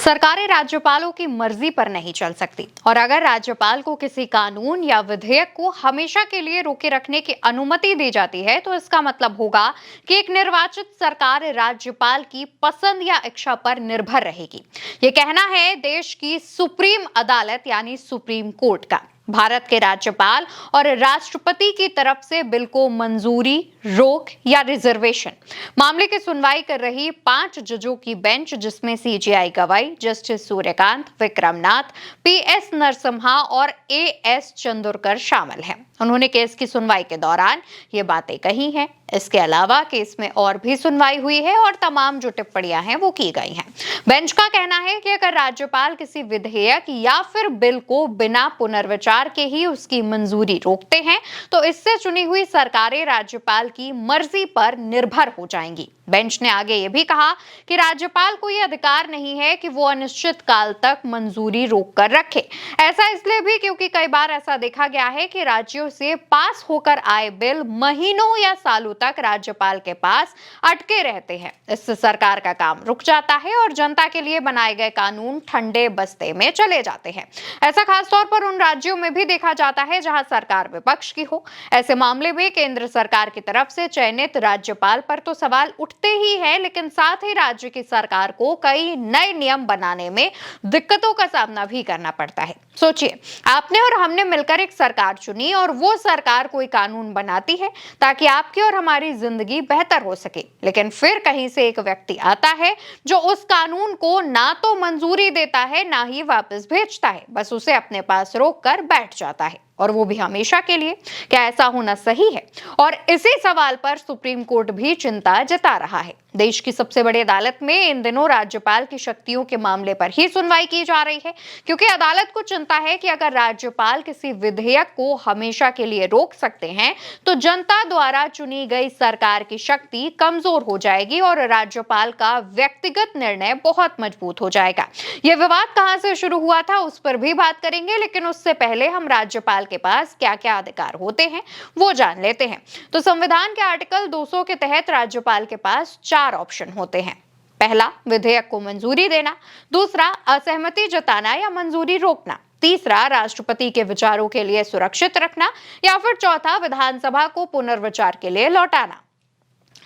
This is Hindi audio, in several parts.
सरकारें राज्यपालों की मर्जी पर नहीं चल सकती और अगर राज्यपाल को किसी कानून या विधेयक को हमेशा के लिए रोके रखने की अनुमति दी जाती है तो इसका मतलब होगा कि एक निर्वाचित सरकार राज्यपाल की पसंद या इच्छा पर निर्भर रहेगी। ये कहना है देश की सुप्रीम अदालत यानी सुप्रीम कोर्ट का। भारत के राज्यपाल और राष्ट्रपति की तरफ से बिल को मंजूरी, रोक या रिजर्वेशन मामले की सुनवाई कर रही 5 जजों की बेंच, जिसमें सीजेआई गवाई जस्टिस सूर्यकांत, विक्रमनाथ, पीएस नरसिम्हा और एएस चंदोरकर शामिल हैं। उन्होंने केस की सुनवाई के दौरान ये बातें कही हैं। इसके अलावा केस में और भी सुनवाई हुई है और तमाम जो टिप्पणियां हैं वो की गई हैं। बेंच का कहना है कि अगर राज्यपाल किसी विधेयक या फिर बिल को बिना पुनर्विचार के ही उसकी मंजूरी रोकते हैं तो इससे चुनी हुई सरकारें राज्यपाल की मर्जी पर निर्भर हो जाएंगी। बेंच ने आगे ये भी कहा कि राज्यपाल को यह अधिकार नहीं है कि वो अनिश्चित काल तक मंजूरी रोक कर रखे। ऐसा इसलिए भी क्योंकि कई बार ऐसा देखा गया है कि राज्यों से पास होकर आए बिल महीनों या सालों तक राज्यपाल के पास अटके रहते हैं। इससे सरकार का काम रुक जाता है और जनता के लिए बनाए गए कानून ठंडे बस्ते में चले जाते हैं। ऐसा खासतौर पर उन राज्यों में भी देखा जाता है जहां सरकार विपक्ष की हो। ऐसे मामले में केंद्र सरकार की तरफ से चयनित राज्यपाल पर तो सवाल उठते ही है, लेकिन साथ ही राज्य की सरकार को कई नए नियम बनाने में दिक्कतों का सामना भी करना पड़ता है। सोचिए, आपने और हमने मिलकर एक सरकार चुनी और वो सरकार कोई कानून बनाती है ताकि आपकी और हमारी जिंदगी बेहतर हो सके, लेकिन फिर कहीं से एक व्यक्ति आता है जो उस कानून को ना तो मंजूरी देता है ना ही वापस भेजता है, बस उसे अपने पास रोक कर बैठ जाता है, और वो भी हमेशा के लिए। क्या ऐसा होना सही है? और इसी सवाल पर सुप्रीम कोर्ट भी चिंता जता रहा है। देश की सबसे बड़ी अदालत में इन दिनों राज्यपाल की शक्तियों के मामले पर ही सुनवाई की जा रही है, क्योंकि अदालत को चिंता है कि अगर राज्यपाल किसी विधेयक को हमेशा के लिए रोक सकते हैं तो जनता द्वारा चुनी गई सरकार की शक्ति कमजोर हो जाएगी और राज्यपाल का व्यक्तिगत निर्णय बहुत मजबूत हो जाएगा। यह विवाद कहां से शुरू हुआ था उस पर भी बात करेंगे, लेकिन उससे पहले हम राज्यपाल के पास क्या क्या अधिकार होते हैं वो जान लेते हैं। तो संविधान के आर्टिकल 200 के तहत राज्यपाल के पास 4 ऑप्शन होते हैं। पहला, विधेयक को मंजूरी देना। दूसरा, असहमति जताना या मंजूरी रोकना। तीसरा, राष्ट्रपति के विचारों के लिए सुरक्षित रखना। या फिर चौथा, विधानसभा को पुनर्विचार के लिए लौटाना।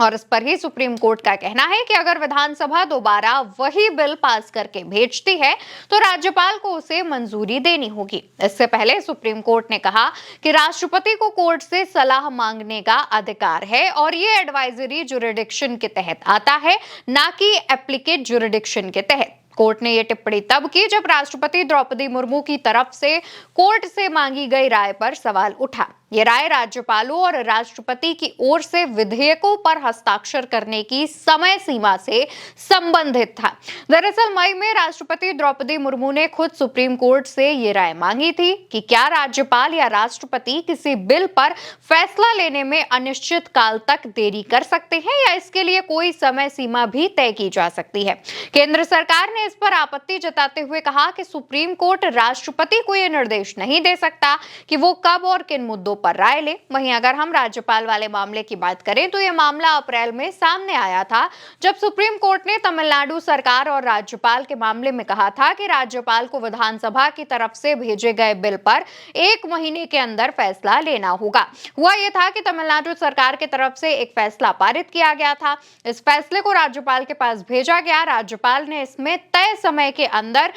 और इस पर ही सुप्रीम कोर्ट का कहना है कि अगर विधानसभा दोबारा वही बिल पास करके भेजती है तो राज्यपाल को उसे मंजूरी देनी होगी। इससे पहले सुप्रीम कोर्ट ने कहा कि राष्ट्रपति को कोर्ट से सलाह मांगने का अधिकार है और ये एडवाइजरी जुरिडिक्शन के तहत आता है, ना कि एप्लीकेट जुरिडिक्शन के तहत। कोर्ट ने यह टिप्पणी तब की जब राष्ट्रपति द्रौपदी मुर्मू की तरफ से कोर्ट से मांगी गई राय पर सवाल उठा। ये राय राज्यपालों और राष्ट्रपति की ओर से विधेयकों पर हस्ताक्षर करने की समय सीमा से संबंधित था। दरअसल मई में राष्ट्रपति द्रौपदी मुर्मू ने खुद सुप्रीम कोर्ट से ये राय मांगी थी कि क्या राज्यपाल या राष्ट्रपति किसी बिल पर फैसला लेने में अनिश्चित काल तक देरी कर सकते हैं या इसके लिए कोई समय सीमा भी तय की जा सकती है। केंद्र सरकार ने इस पर आपत्ति जताते हुए कहा कि सुप्रीम कोर्ट राष्ट्रपति को यह निर्देश नहीं दे सकता कि वो कब और किन मुद्दों पर राय ले। वहीं अगर हम राज्यपाल वाले मामले की बात करें तो यह मामला अप्रैल में सामने आया था, जब सुप्रीम कोर्ट ने तमिलनाडु सरकार और राज्यपाल के मामले में कहा था कि राज्यपाल को विधानसभा की तरफ से भेजे गए बिल पर 1 महीने के अंदर फैसला लेना होगा। हुआ यह था कि तमिलनाडु सरकार की तरफ से एक फैसला पारित किया गया था। इस फैसले को राज्यपाल के पास भेजा गया। राज्यपाल ने इसमें तय समय के अंदर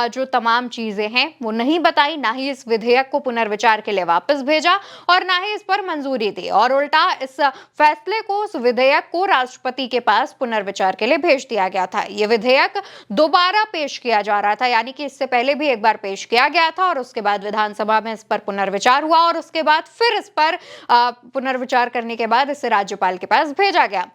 जो तमाम चीजें हैं वो नहीं बताई, ना ही इस विधेयक को पुनर्विचार के लिए वापस भेजा और ना ही इस पर मंजूरी दी, और उल्टा इस फैसले को, उस विधेयक को राष्ट्रपति के पास पुनर्विचार के लिए भेज दिया गया था। यह विधेयक दोबारा पेश किया जा रहा था, यानी कि इससे पहले भी एक बार पेश किया गया था और उसके बाद विधानसभा में इस पर पुनर्विचार हुआ और उसके बाद फिर इस पर पुनर्विचार करने के बाद इसे राज्यपाल के पास भेजा गया,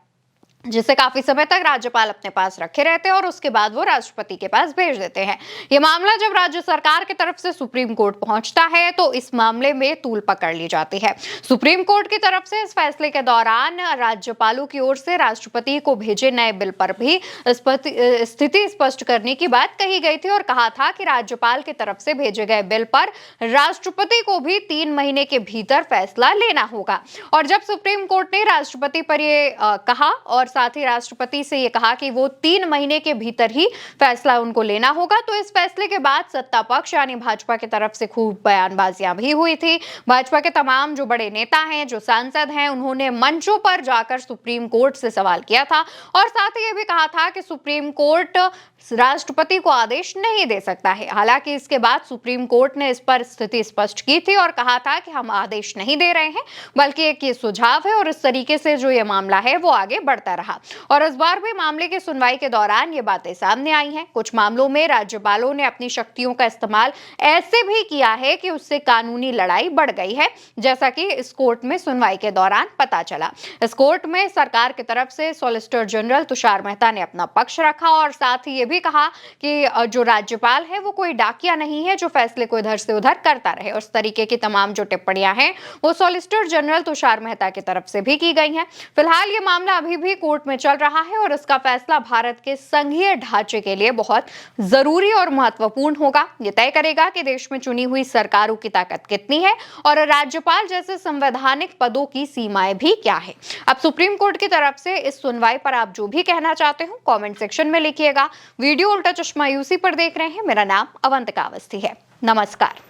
जिसे काफी समय तक राज्यपाल अपने पास रखे रहते हैं और उसके बाद वो राष्ट्रपति के पास भेज देते हैं। ये मामला जब राज्य सरकार की तरफ से सुप्रीम कोर्ट पहुंचता है तो इस मामले में तूल पकड़ ली जाती है। सुप्रीम कोर्ट की तरफ से इस फैसले के दौरान राज्यपालों की ओर से राष्ट्रपति को भेजे नए बिल पर भी स्थिति स्पष्ट करने की बात कही गई थी और कहा था कि राज्यपाल की तरफ से भेजे गए बिल पर राष्ट्रपति को भी 3 महीने के भीतर फैसला लेना होगा। और जब सुप्रीम कोर्ट ने राष्ट्रपति पर यह कहा और साथ ही राष्ट्रपति से ये कहा कि वो 3 महीने के भीतर ही फैसला उनको लेना होगा। तो इस फैसले के बाद सत्ता पक्ष यानी भाजपा की तरफ से खूब बयानबाजियां भी हुई थी। भाजपा के तमाम जो बड़े नेता हैं, जो सांसद हैं, उन्होंने मंचों पर जाकर सुप्रीम कोर्ट से सवाल किया था और साथ ही ये भी कहा था कि सुप्रीम कोर्ट राष्ट्रपति को आदेश नहीं दे सकता है। हालांकि इसके बाद सुप्रीम कोर्ट ने इस पर स्थिति स्पष्ट की थी और कहा था कि हम आदेश नहीं दे रहे हैं, बल्कि एक ये सुझाव है और इस तरीके से जो ये मामला है वो आगे बढ़ता रहा। और इस बार भी मामले की सुनवाई के दौरान ये बातें सामने आई हैं। कुछ मामलों में राज्यपालों ने अपनी शक्तियों का इस्तेमाल ऐसे भी किया है कि उससे कानूनी लड़ाई बढ़ गई है, जैसा कि इस कोर्ट में सुनवाई के दौरान पता चला। इस कोर्ट में सरकार की तरफ से सॉलिसिटर जनरल तुषार मेहता ने अपना पक्ष रखा और साथ ही ये भी कहा कि जो राज्यपाल है वो कोई डाकिया नहीं है जो फैसले को इधर से उधर करता रहे। और इस तरीके की तमाम जो टिप्पणियां हैं वो सॉलिसिटर जनरल तुषार मेहता की तरफ से भी की गई हैं। फिलहाल ये मामला अभी भी कोर्ट में चल रहा है और इसका फैसला भारत के संघीय ढांचे के लिए बहुत जरूरी और महत्वपूर्ण होगा। ये तय करेगा कि देश में चुनी हुई सरकारों की ताकत कितनी है और राज्यपाल जैसे संवैधानिक पदों की सीमाएं भी क्या है। अब सुप्रीम कोर्ट की तरफ से इस सुनवाई पर आप जो भी कहना चाहते हो कमेंट सेक्शन में लिखिएगा। वीडियो उल्टा चश्मा यूसी पर देख रहे हैं। मेरा नाम अवंतिका अवस्थी है। नमस्कार।